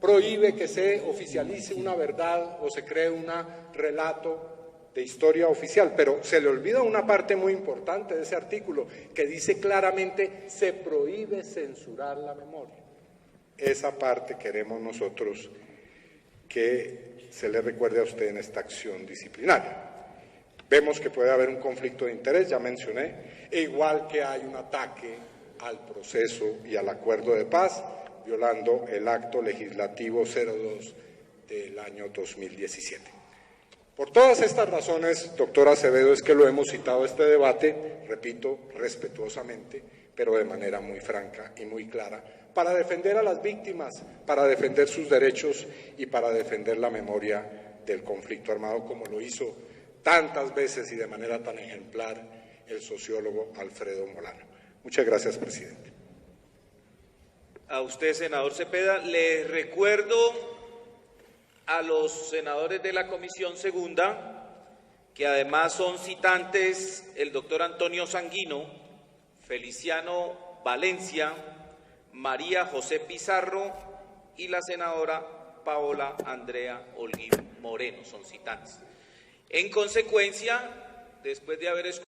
prohíbe que se oficialice una verdad o se cree un relato de historia oficial, pero se le olvida una parte muy importante de ese artículo que dice claramente: se prohíbe censurar la memoria. Esa parte queremos nosotros que se le recuerde a usted en esta acción disciplinaria. Vemos que puede haber un conflicto de interés, ya mencioné, e igual que hay un ataque al proceso y al acuerdo de paz, violando el acto legislativo 02 del año 2017. Por todas estas razones, doctor Acevedo, es que lo hemos citado a este debate, repito, respetuosamente, pero de manera muy franca y muy clara, para defender a las víctimas, para defender sus derechos y para defender la memoria del conflicto armado, como lo hizo tantas veces y de manera tan ejemplar el sociólogo Alfredo Molano. Muchas gracias, presidente. A usted, senador Cepeda, le recuerdo a los senadores de la Comisión Segunda, que además son citantes el doctor Antonio Sanguino, Feliciano Valencia, María José Pizarro y la senadora Paola Andrea Holguín Moreno, son citantes. En consecuencia, después de haber escuchado